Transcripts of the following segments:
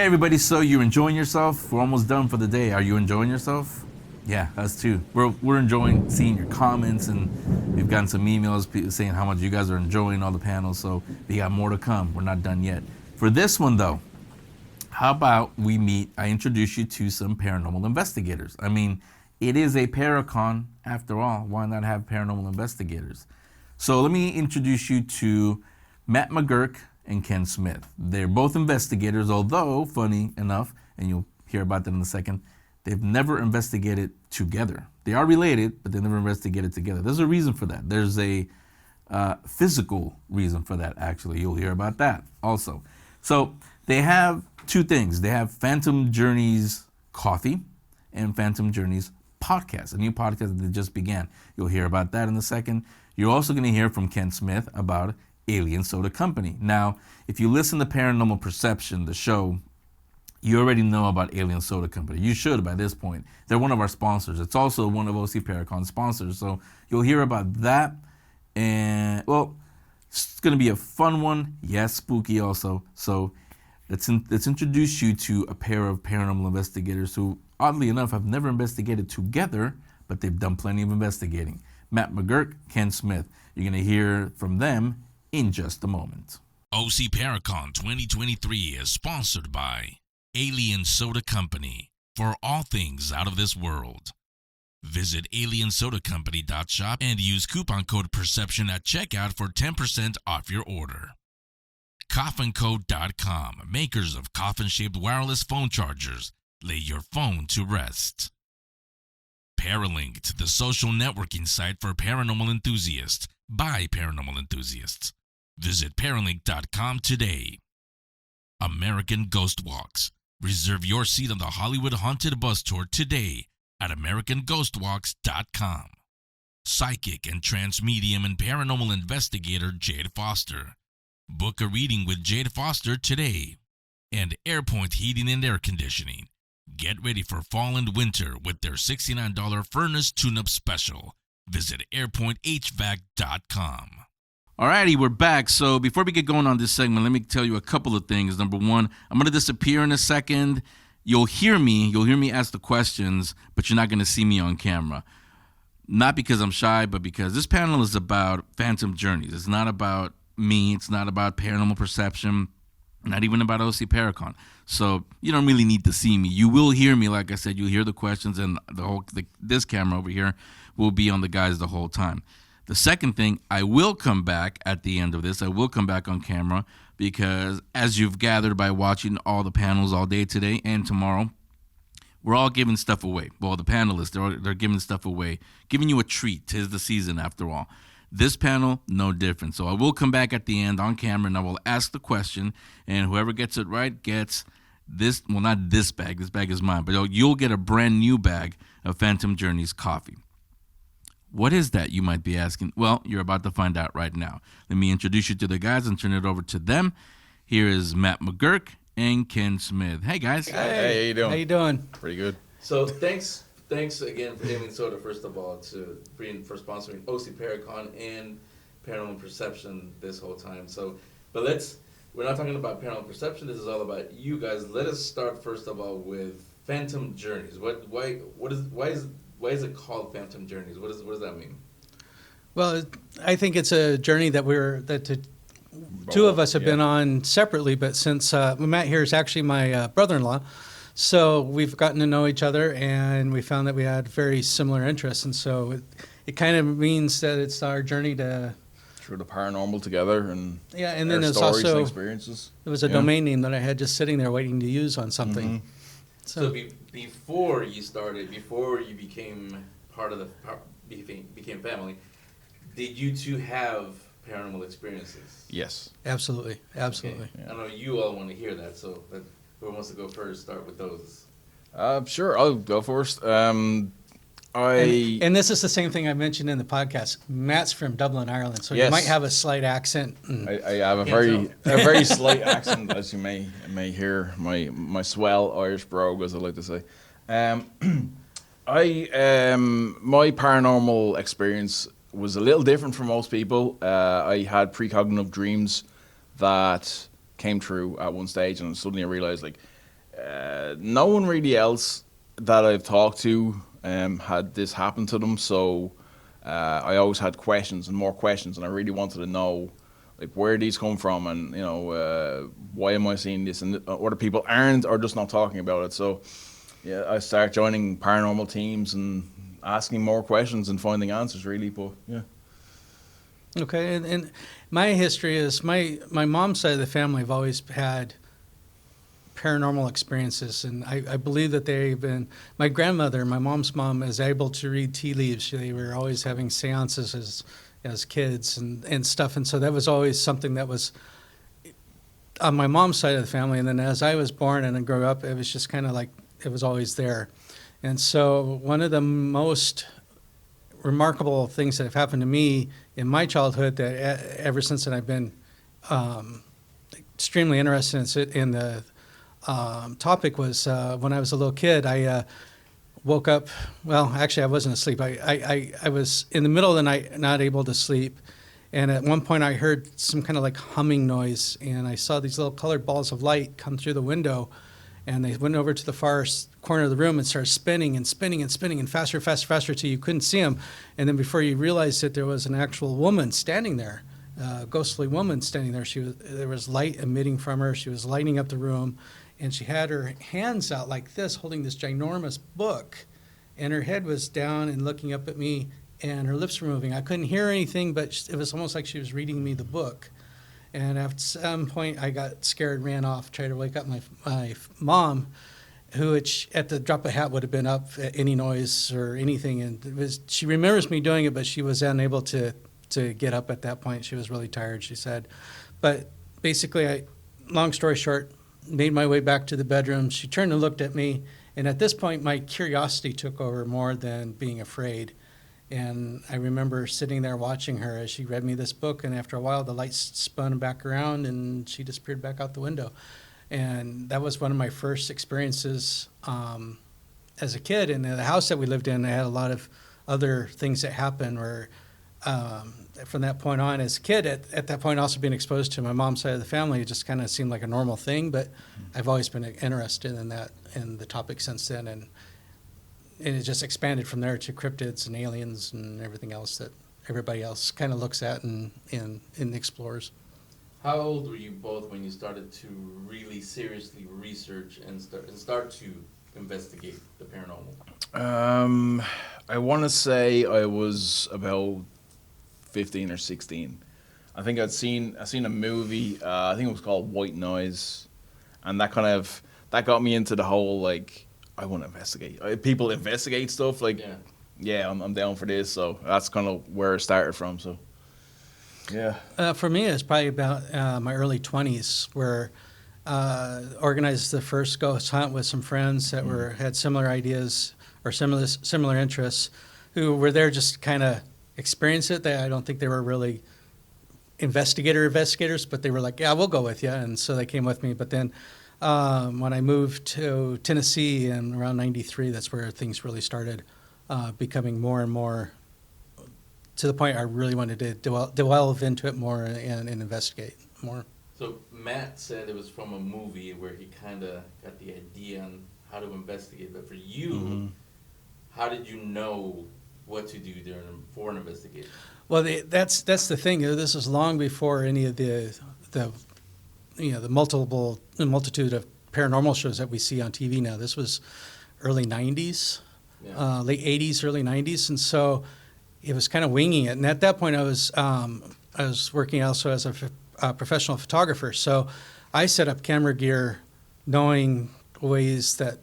Hey everybody, so you're enjoying yourself? We're almost done for the day. Are you enjoying yourself? Yeah, us too. We're enjoying seeing your comments, and we've gotten some emails saying how much you guys are enjoying all the panels, so we got more to come. We're not done yet. For this one though, how about I introduce you to some paranormal investigators. I mean, it is a Paracon after all. Why not have paranormal investigators? So let me introduce you to Matt McGuirk and Ken Smith. They're both investigators, although, funny enough, and you'll hear about that in a second, they've never investigated together. They are related, but they never investigated together. There's a reason for that. There's a physical reason for that, actually. You'll hear about that also. So they have two things. They have Phantom Journeys Coffee and Phantom Journeys Podcast, a new podcast that just began. You'll hear about that in a second. You're also going to hear from Ken Smith about Alien Soda Company. Now, if you listen to Paranormal Perception, the show, you already know about Alien Soda Company. You should by this point. They're one of our sponsors. It's also one of OC Paracon's sponsors. So you'll hear about that. And, well, it's going to be a fun one. Yes, spooky also. So let's introduce you to a pair of paranormal investigators who, oddly enough, have never investigated together, but they've done plenty of investigating. Matt McGuirk, Ken Smith. You're going to hear from them in just a moment. OC Paracon 2023 is sponsored by Alien Soda Company for all things out of this world. Visit aliensodacompany.shop and use coupon code PERCEPTION at checkout for 10% off your order. CoffinCode.com, makers of coffin-shaped wireless phone chargers. Lay your phone to rest. Paralinked, the social networking site for paranormal enthusiasts by paranormal enthusiasts. Visit Paralink.com today. American Ghost Walks. Reserve your seat on the Hollywood Haunted Bus Tour today at AmericanGhostWalks.com. Psychic and trance medium and paranormal investigator Jade Foster. Book a reading with Jade Foster today. And AirPoint Heating and Air Conditioning. Get ready for fall and winter with their $69 furnace tune-up special. Visit airpointhvac.com. Alrighty, we're back. So before we get going on this segment, let me tell you a couple of things. Number one, I'm going to disappear in a second. You'll hear me ask the questions, but you're not going to see me on camera. Not because I'm shy, but because this panel is about Phantom Journeys. It's not about me. It's not about paranormal perception. Not even about OC Paracon. So you don't really need to see me. You will hear me, like I said. You'll hear the questions, and this camera over here will be on the guys the whole time. The second thing, I will come back at the end of this. I will come back on camera because, as you've gathered by watching all the panels all day today and tomorrow, we're all giving stuff away. Well, the panelists, they're giving stuff away, giving you a treat. 'Tis the season, after all. This panel, no different. So I will come back at the end on camera, and I will ask the question, and whoever gets it right gets this, well, not this bag. This bag is mine, but you'll get a brand new bag of Phantom Journeys coffee. What is that, you might be asking? Well, you're about to find out right now. Let me introduce you to the guys and turn it over to them. Here is Matt McGuirk and Ken Smith. Hey, guys. Hey, how you doing? How you doing? Pretty good. So thanks again for Alien Soda, for sponsoring OC Paracon and Paranormal Perception this whole time. So, but we're not talking about Paranormal Perception. This is all about you guys. Let us start first of all with Phantom Journeys. Why is it called Phantom Journeys? What does that mean? Well, I think it's a journey that two of us have been on separately, but since Matt here is actually my brother-in-law, so we've gotten to know each other, and we found that we had very similar interests, and so it kind of means that it's our journey to through the paranormal together, and and then there's stories also and experiences. There was a domain name that I had just sitting there waiting to use on something. Mm-hmm. So before you became became family, did you two have paranormal experiences? Yes. Absolutely. Okay. Yeah. I know you all want to hear that, so who wants to go first? Start with those. Sure, I'll go first. And this is the same thing I mentioned in the podcast. Matt's from Dublin, Ireland, so yes. You might have a slight accent. I have a very slight accent, as you may hear. My swell Irish brogue, as I like to say. My paranormal experience was a little different from most people. I had precognitive dreams that came true at one stage, and suddenly I realized, like, no one really else that I've talked to had this happen to them. So I always had questions and more questions, and I really wanted to know like where these come from, and why am I seeing this, and other people aren't or just not talking about it. So yeah, I started joining paranormal teams and asking more questions and finding answers. Really, but yeah. Okay, and my history is my mom's side of the family have always had paranormal experiences, and I believe that they've been. My grandmother, my mom's mom, is able to read tea leaves. They were always having seances as kids and stuff, and so that was always something that was on my mom's side of the family. And then as I was born and I grew up, it was just kind of like it was always there. And so one of the most remarkable things that have happened to me in my childhood, that ever since then I've been extremely interested in the topic, was when I was a little kid. I woke up. Well, actually, I wasn't asleep. I was in the middle of the night, not able to sleep, and at one point I heard some kind of like humming noise, and I saw these little colored balls of light come through the window, and they went over to the far corner of the room and started spinning and spinning and spinning and faster, faster, faster till you couldn't see them. And then before you realized it, there was an actual woman standing there, a ghostly woman standing there. There was light emitting from her. She was lighting up the room, and she had her hands out like this, holding this ginormous book, and her head was down and looking up at me, and her lips were moving. I couldn't hear anything, but it was almost like she was reading me the book. And at some point, I got scared, ran off, tried to wake up my mom, who at the drop of a hat would have been up at any noise or anything. And she remembers me doing it, but she was unable to get up at that point. She was really tired, she said. But basically, long story short, made my way back to the bedroom. She turned and looked at me. And at this point, my curiosity took over more than being afraid. And I remember sitting there watching her as she read me this book, and after a while the lights spun back around and she disappeared back out the window. And that was one of my first experiences as a kid. And in the house that we lived in, I had a lot of other things that happened where from that point on, as a kid, at that point also being exposed to my mom's side of the family, it just kind of seemed like a normal thing. But I've always been interested in that and the topic since then. And it just expanded from there to cryptids and aliens and everything else that everybody else kind of looks at and explores. How old were you both when you started to really seriously research and start to investigate the paranormal? I want to say I was about 15 or 16. I think I seen a movie. I think it was called White Noise, and that got me into the whole like, I want to investigate. People investigate stuff like, yeah, I'm down for this. So that's kind of where it started from. So, yeah. For me, it's probably about my early 20s, where organized the first ghost hunt with some friends that had similar ideas or similar interests, who were there just kind of experience it. I don't think they were really investigators, but they were like, yeah, we'll go with you. And so they came with me. But then when I moved to Tennessee in around 93, that's where things really started becoming more and more to the point I really wanted to delve into it more and investigate more. So Matt said it was from a movie where he kind of got the idea on how to investigate. But for you, how did you know what to do for an investigation? Well, that's the thing. This is long before any of the multitude of paranormal shows that we see on TV now. This was early 90s, late 80s, early 90s, and so it was kind of winging it. And at that point, I was working also as a professional photographer, so I set up camera gear knowing ways that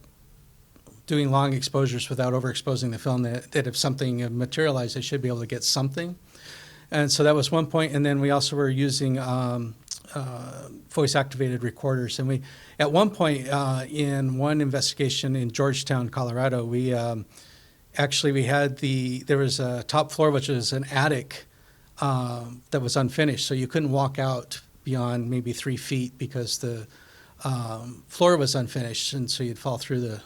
doing long exposures without overexposing the film, that if something materialized, I should be able to get something. And so that was one point. And then we also were using voice-activated recorders. And we, at one point in one investigation in Georgetown, Colorado, we had there was a top floor, which was an attic that was unfinished. So you couldn't walk out beyond maybe 3 feet because the floor was unfinished, and so you'd fall through the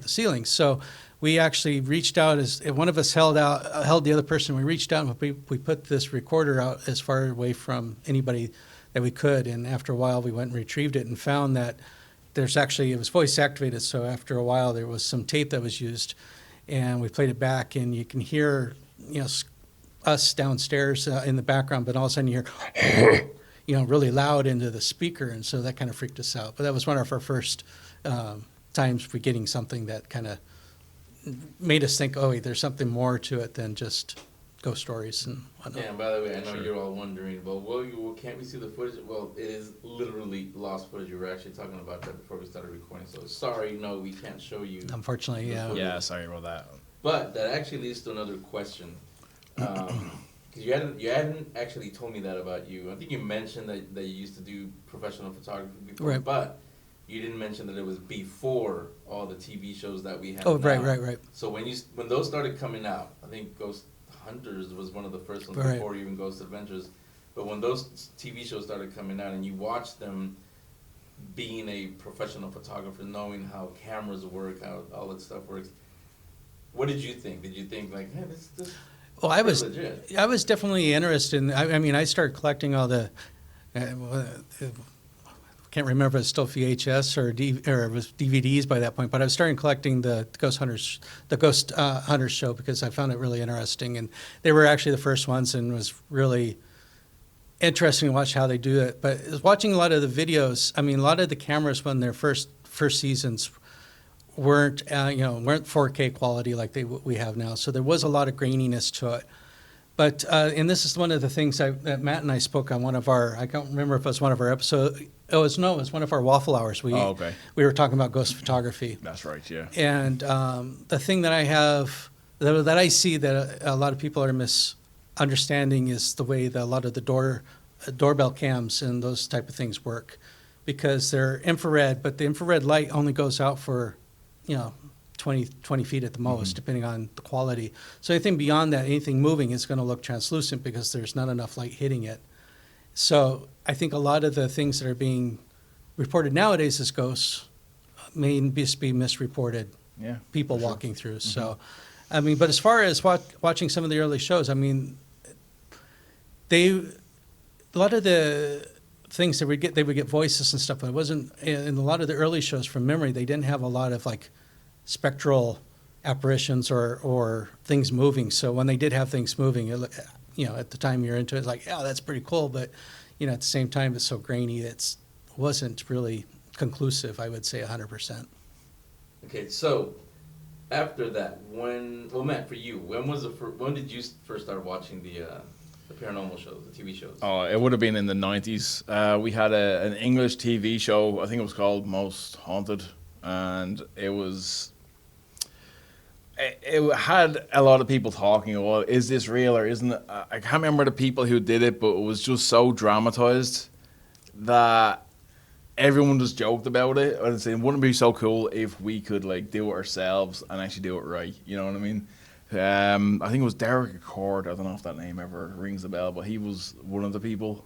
ceiling. So we actually reached out, as one of us held the other person. We reached out and we put this recorder out as far away from anybody that we could. And after a while, we went and retrieved it and found that there's actually, it was voice activated, so after a while there was some tape that was used, and we played it back, and you can hear, us downstairs in the background, but all of a sudden you hear, really loud into the speaker, and so that kind of freaked us out. But that was one of our first times for getting something that kind of made us think, oh, wait, there's something more to it than just ghost stories and whatnot. Yeah, and by the way, I know you're all wondering, can't we see the footage? Well, it is literally lost footage. We were actually talking about that before we started recording, so sorry, no, we can't show you. Unfortunately, yeah. Yeah, sorry about that. But that actually leads to another question. Because you hadn't actually told me that about you. I think you mentioned that you used to do professional photography before, Right. but you didn't mention that it was before all the TV shows that we have. Oh, now. right. So when those started coming out, I think Ghost Hunters was one of the first ones Right. before even Ghost Adventures. But when those TV shows started coming out and you watched them, being a professional photographer, knowing how cameras work, how all that stuff works, what did you think? Did you think like, hey, this Well, legit? I was definitely interested in, I mean, I started collecting all the, can't remember if it's still VHS or it was DVDs by that point, but I was starting collecting the Ghost Hunters show because I found it really interesting, and they were actually the first ones, and it was really interesting to watch how they do it. But watching a lot of the videos, I mean, a lot of the cameras when their first seasons weren't 4K quality like we have now, so there was a lot of graininess to it. But and this is one of the things that Matt and I spoke on one of our, I can't remember if it was one of our episodes. It was one of our waffle hours. We were talking about ghost photography. That's right, yeah. And the thing that I have that I see that a lot of people are misunderstanding is the way that a lot of the doorbell cams and those type of things work, because they're infrared, but the infrared light only goes out for 20 feet at the most, depending on the quality. So anything beyond that, anything moving is going to look translucent because there's not enough light hitting it. So I think a lot of the things that are being reported nowadays as ghosts may just be misreported. Yeah, people walking through. So, I mean, but as far as watching some of the early shows, I mean, a lot of the things that they would get voices and stuff, but it wasn't, in a lot of the early shows from memory, they didn't have a lot of like spectral apparitions or things moving. So when they did have things moving, at the time you're into it, it's like, yeah, that's pretty cool. But, at the same time, it's so grainy, it wasn't really conclusive, I would say 100%. Okay, so after that, Matt, for you, when did you first start watching the paranormal shows, the TV shows? Oh, it would have been in the 90s. We had an English TV show, I think it was called Most Haunted, and it had a lot of people talking, well, is this real or isn't it? I can't remember the people who did it, but it was just so dramatized that everyone just joked about it. I was saying, wouldn't it be so cool if we could like do it ourselves and actually do it right? You know what I mean? I think it was Derek Accord. I don't know if that name ever rings a bell, but he was one of the people.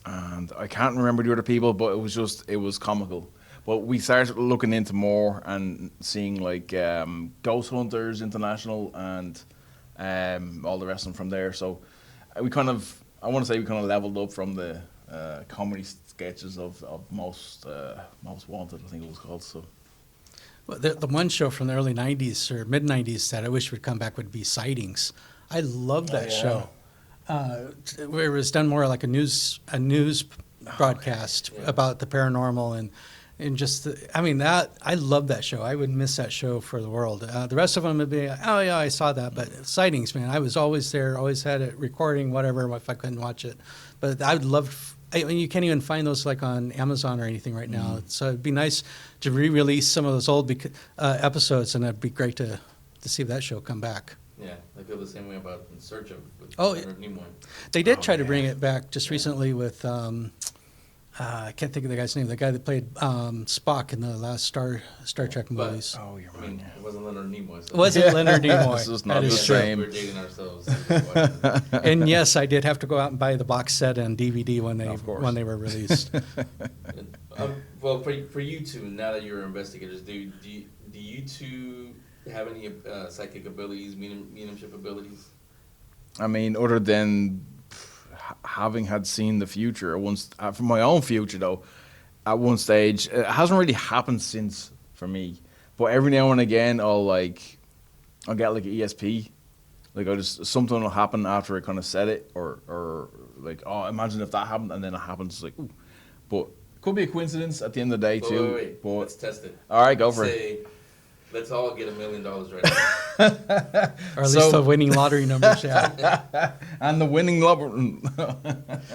And I can't remember the other people, but it was comical. But we started looking into more and seeing like Ghost Hunters International and all the rest of them from there. So I want to say we kind of leveled up from the comedy sketches of Most Wanted, I think it was called. So. Well, the one show from the early 90s or mid 90s that I wish would come back would be Sightings. I love that show. Where it was done more like a news broadcast about the paranormal and just I love that show. I would miss that show for the world. The rest of them would be, oh yeah, I saw that. But Sightings, man, I was always there, always had it recording, whatever, if I couldn't watch it. But I would love. You can't even find those like on Amazon or anything right now. So it'd be nice to re-release some of those old episodes, and it'd be great to see that show come back. Yeah, I feel the same way about In Search of with Oh, Leonard Nimoy. They did try to bring it back just recently with I can't think of the guy's name. The guy that played Spock in the last Star Trek movies. Oh, you're right. It wasn't Leonard Nimoy. So Was it Leonard Nimoy? This is not That the is true. same. We're dating ourselves. And yes, I did have to go out and buy the box set and DVD when Of course. they were released. Well, for you two, now that you're investigators, do you two have any psychic abilities, mediumship abilities? I mean, other than having had seen the future once, from my own future though, at one stage. It hasn't really happened since for me, but every now and again I'll get like an ESP. Like something will happen after I kind of said it, or like, oh, imagine if that happened, and then it happens. It's like, ooh. But it could be a coincidence at the end of the day too. Wait. But Let's test it. All right, go for it. Let's all get $1 million right now. Or at least the winning lottery numbers, yeah. And the winning lottery.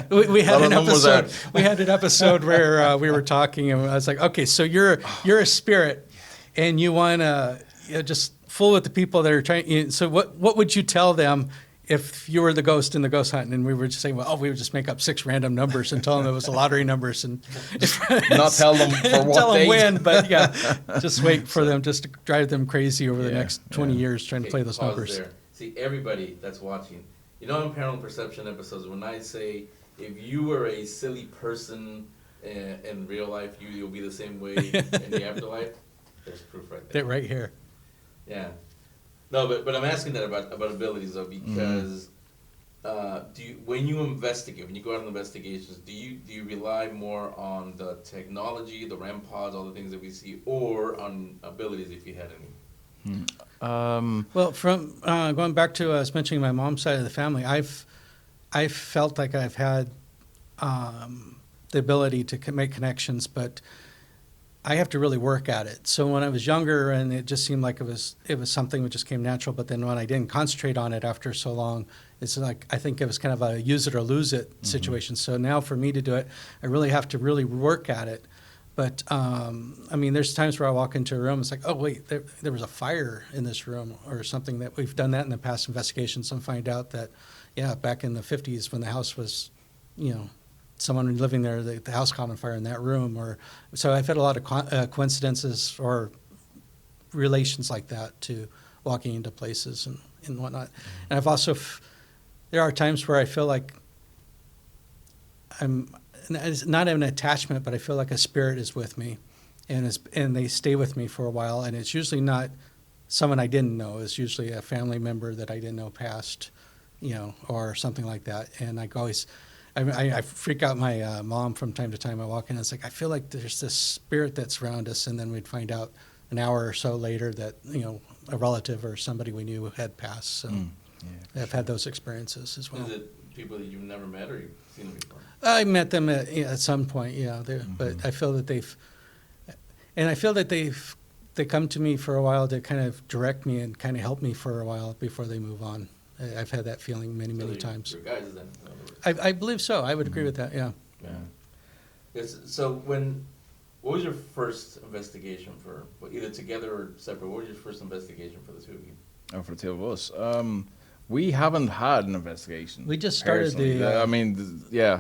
We had an episode. We had an episode where we were talking, and I was like, "Okay, so you're a spirit, and you want to just fool with the people that are trying. So what would you tell them if you were the ghost in the ghost hunt?" And we were just saying, well, we would just make up 6 random numbers and tell them it was the lottery numbers, and not tell them for what tell them date. when, but yeah, just wait for them, just to drive them crazy over the next 20 years trying to play those numbers. There. See, everybody that's watching, in Paranormal Perception episodes, when I say if you were a silly person in real life, you'll be the same way in the afterlife. There's proof right there. Right here. Yeah. No, but I'm asking that about abilities though, because when you investigate, when you go out on investigations, do you rely more on the technology, the REM pods, all the things that we see, or on abilities if you had any? Well, from going back to I was mentioning my mom's side of the family, I've felt like I've had the ability to make connections, but I have to really work at it. So when I was younger, and it just seemed like it was something that just came natural. But then when I didn't concentrate on it after so long, it's like I think it was kind of a use it or lose it situation. So now for me to do it, I really have to really work at it. But I mean, there's times where I walk into a room, it's like, oh wait, there was a fire in this room or something. That we've done that in the past investigations and find out that, yeah, back in the 50s when the house was, someone living there, the house caught on fire in that room. So I've had a lot of coincidences or relations like that to walking into places and whatnot. And I've also, there are times where I feel like it's not an attachment, but I feel like a spirit is with me, and they stay with me for a while. And it's usually not someone I didn't know. It's usually a family member that I didn't know passed, or something like that. And I freak out my mom from time to time. I walk in and it's like, I feel like there's this spirit that's around us. And then we'd find out an hour or so later that, a relative or somebody we knew had passed. So I've had those experiences as well. Is it people that you've never met or you've seen them before? I met them at some point, yeah. But I feel that they come to me for a while to kind of direct me and kind of help me for a while before they move on. I've had that feeling many times. Your guys then? I believe so. I would agree with that, yeah. Yeah. Yes, so what was your first investigation for, either together or separate, what was your first investigation for the two of you? Oh, for the two of us. We haven't had an investigation. We just started the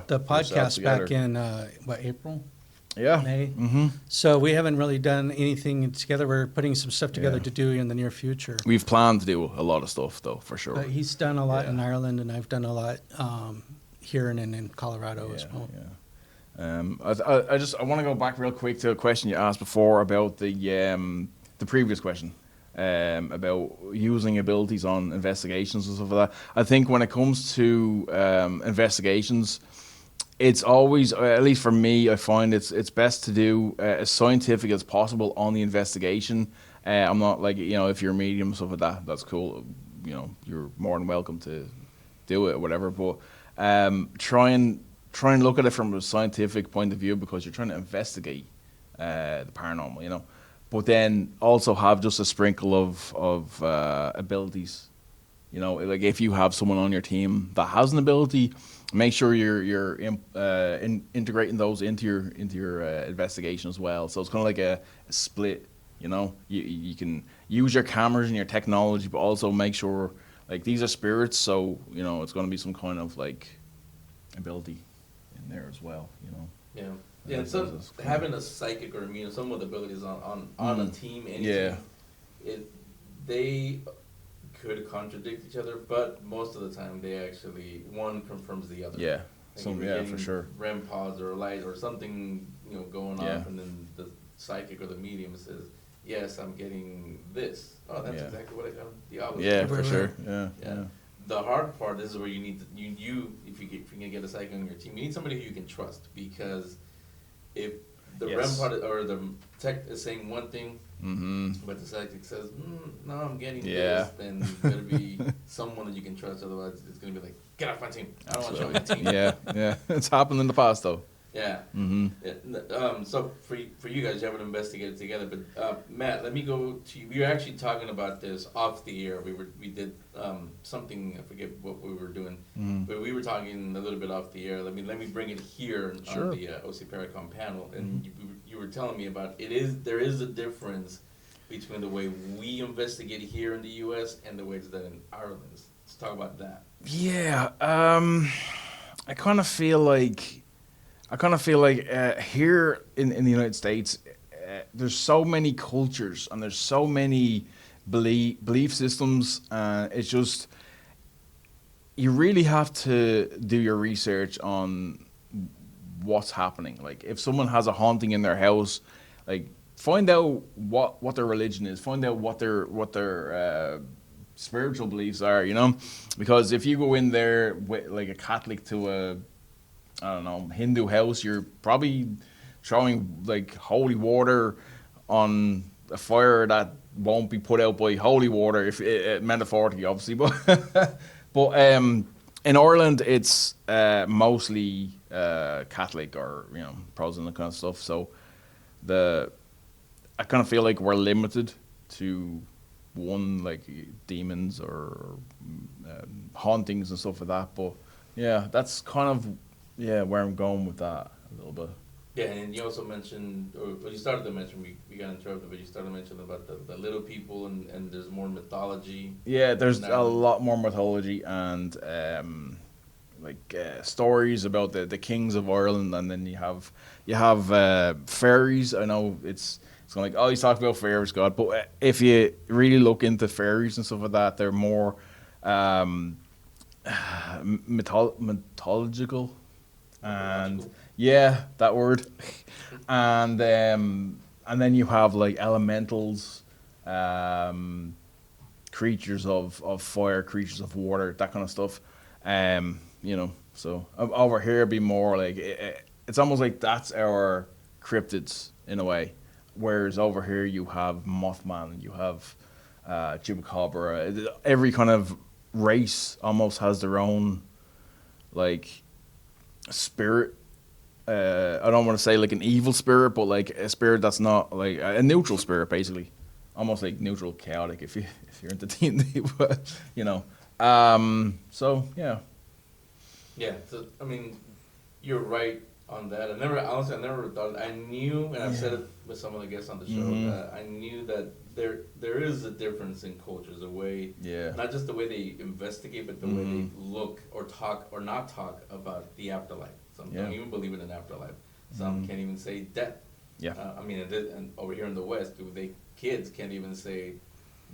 podcast back in, April? Yeah. May. Mm-hmm. So we haven't really done anything together. We're putting some stuff together to do in the near future. We've planned to do a lot of stuff, though, for sure. But he's done a lot in Ireland, and I've done a lot here and in Colorado as well. Yeah. I want to go back real quick to a question you asked before about the previous question. About using abilities on investigations and stuff like that. I think when it comes to investigations, it's always, at least for me, I find it's best to do as scientific as possible on the investigation. I'm not like, if you're a medium, stuff like that, that's cool. You're more than welcome to do it or whatever. But try and look at it from a scientific point of view, because you're trying to investigate the paranormal, But then also have just a sprinkle of abilities. Like if you have someone on your team that has an ability, make sure you're integrating those into your investigation as well. So it's kind of like a split. You can use your cameras and your technology, but also make sure like these are spirits. So it's going to be some kind of like ability in there as well. Yeah. Yeah, and having a psychic or some with abilities on a team, they could contradict each other, but most of the time they actually one confirms the other. Yeah, like for sure. REM pods or a light or something going off, and then the psychic or the medium says, "Yes, I'm getting this." Oh, that's exactly what I got. The opposite. Yeah, for sure. Yeah. The hard part is where you need if you can get a psychic on your team, you need somebody who you can trust, because if the Yes. REM part or the tech is saying one thing, but the psychic says, "No, I'm getting this." Then it's gonna be someone that you can trust. Otherwise, it's gonna be like, "Get off my team! I don't want to join your team." Yeah. It's happened in the past though. Yeah. So for you guys, you haven't investigated together, but Matt, let me go to you. We were actually talking about this off the air. We did something. I forget what we were doing, but we were talking a little bit off the air. Let me bring it here on the OC Paracon panel, and you were telling me about there is a difference between the way we investigate here in the U.S. and the ways that in Ireland. Let's talk about that. Yeah. I kind of feel like here in the United States, there's so many cultures and there's so many belief systems. It's just, you really have to do your research on what's happening. Like if someone has a haunting in their house, like find out what their religion is, find out what their spiritual beliefs are, you know, because if you go in there with like a Catholic to a, I don't know, Hindu house, you're probably throwing like holy water on a fire that won't be put out by holy water, if metaphorically, obviously. But in Ireland, it's mostly Catholic or Protestant kind of stuff. So I kind of feel like we're limited to one, like demons or hauntings and stuff like that. But yeah, that's kind of where I'm going with that a little bit. Yeah, and you also mentioned, or you started to mention, we got interrupted, but you started to mention about the little people and there's more mythology. Yeah, there's a lot more mythology and stories about the kings of Ireland, and then you have fairies. I know it's kind of like, oh, he's talking about fairies, God, but if you really look into fairies and stuff like that, they're more mythological. And yeah, that word. And then you have like elementals, creatures of fire, creatures of water, that kind of stuff. So over here it'd be more like it's almost like that's our cryptids in a way. Whereas over here you have Mothman, you have Chupacabra. Every kind of race almost has their own like spirit. I don't want to say like an evil spirit, but like a spirit that's not like a neutral spirit, basically, almost like neutral chaotic if you're into D&D. But so yeah. Yeah, so I mean, you're right on that. I never thought. I knew, and I've said it with some of the guests on the show, that I knew that there is a difference in cultures, a way, not just the way they investigate, but the way they look or talk or not talk about the afterlife. Some don't even believe in an afterlife. Some can't even say death. Yeah. I mean, and over here in the West, kids can't even say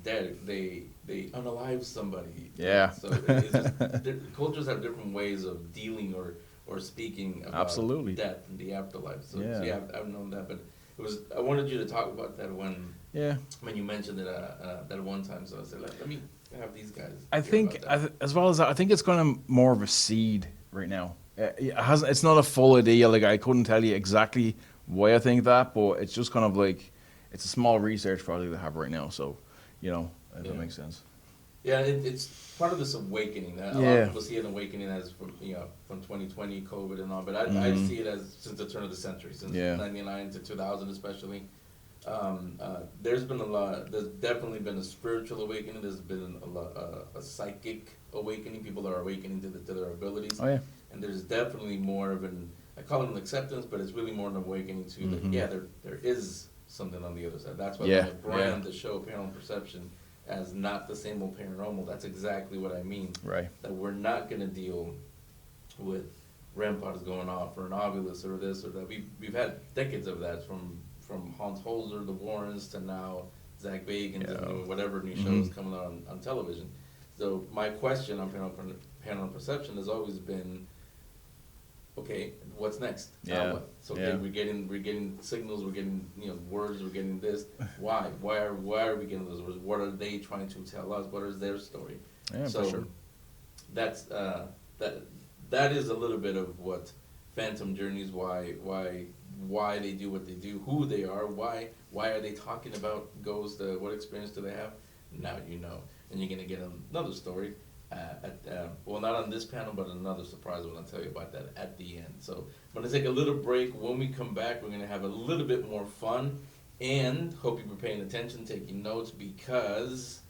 dead. They unalive somebody. Yeah. So it's just, cultures have different ways of dealing or speaking about death and the afterlife. So I've known that, but I wanted you to talk about that when you mentioned it that one time. So I said, let me have these guys. I think as well as that, I think it's kind of more of a seed right now. It's not a full idea. Like I couldn't tell you exactly why I think that, but it's just kind of like it's a small research project I have right now. So if that makes sense. Yeah, it's part of this awakening. A lot of people see an awakening as from 2020, COVID and all, but I see it as since the turn of the century, since 99 to 2000 especially. There's been a lot. There's definitely been a spiritual awakening. There's been a psychic awakening. People are awakening to their abilities. Oh yeah. And there's definitely more of I call it an acceptance, but it's really more an awakening to that. There is something on the other side. That's why I brand the show Paranormal Perception as not the same old paranormal. That's exactly what I mean. Right. That we're not going to deal with REM pods going off or an ovulus or this or that. We've had decades of that from Hans Holzer, the Warrens, to now Zach Bagans and whatever new shows coming on television. So my question on Paranormal Perception has always been, okay, what's next? So okay, we're getting signals, we're getting words, we're getting this. Why? Why are we getting those words? What are they trying to tell us? What is their story? Yeah, so for sure. That's that is a little bit of what Phantom Journeys, why they do what they do, who they are, why are they talking about ghosts, what experience do they have? Now you know, and you're gonna get another story. Well, not on this panel, but another surprise one. I'll tell you about that at the end. So I'm gonna take a little break. When we come back, we're gonna have a little bit more fun, and hope you were paying attention, taking notes, because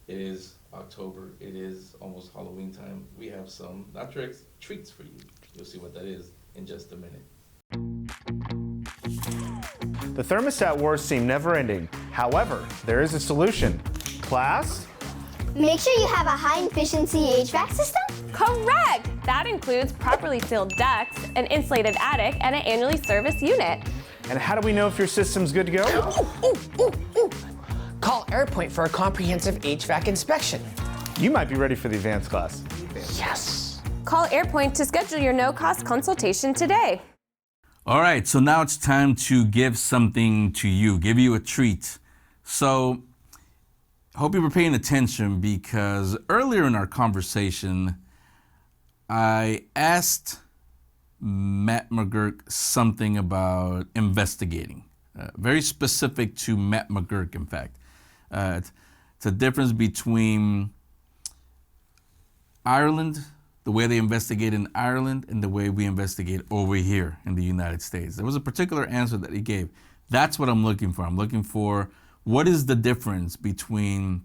it is October. It is almost Halloween time. We have some, not tricks, treats for you. You'll see what that is in just a minute. The thermostat wars seem never-ending. However, there is a solution. Class? Make sure you have a high-efficiency HVAC system. Correct! That includes properly sealed ducts, an insulated attic, and an annually serviced unit. And how do we know if your system's good to go? Call AirPoint for a comprehensive HVAC inspection. You might be ready for the advanced class. Yes. Call AirPoint to schedule your no-cost consultation today. All right, so now it's time to give something to you, give you a treat. So, I hope you were paying attention, because earlier in our conversation, I asked Matt McGuirk something about investigating, very specific to Matt McGuirk, in fact. It's a difference between Ireland, the way they investigate in Ireland, and the way we investigate over here in the United States. There was a particular answer that he gave. That's what I'm looking for. I'm looking for what is the difference between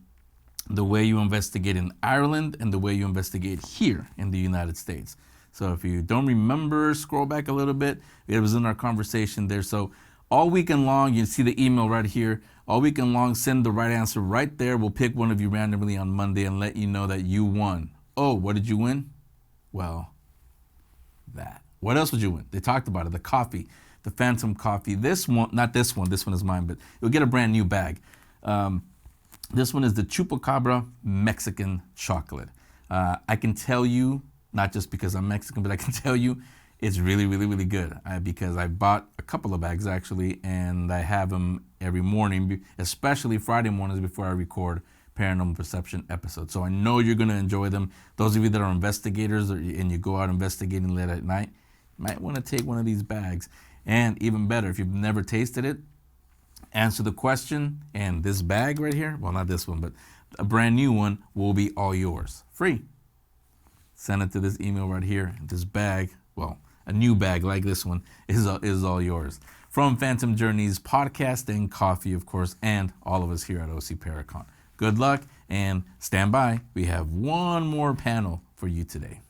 the way you investigate in Ireland and the way you investigate here in the United States. So if you don't remember, scroll back a little bit. It was in our conversation there. So all weekend long, you see the email right here. All weekend long, send the right answer right there. We'll pick one of you randomly on Monday and let you know that you won. Oh, what did you win? Well, that. What else would you win? They talked about it. The coffee, the Phantom coffee. This one, not this one. This one is mine, but you'll get a brand new bag. This one is the Chupacabra Mexican chocolate. I can tell you, not just because I'm Mexican, but I can tell you it's really, really, really good. Because I bought a couple of bags actually, and I have them every morning, especially Friday mornings before I record Paranormal Perception episodes. So I know you're going to enjoy them. Those of you that are investigators and you go out investigating late at night, you might want to take one of these bags. And even better, if you've never tasted it, answer the question, and this bag right here, well, not this one, but a brand new one will be all yours. Free. Send it to this email right here. This bag, well, a new bag like this one is all yours. From Phantom Journeys podcast and coffee, of course, and all of us here at OC Paracon. Good luck, and stand by. We have one more panel for you today.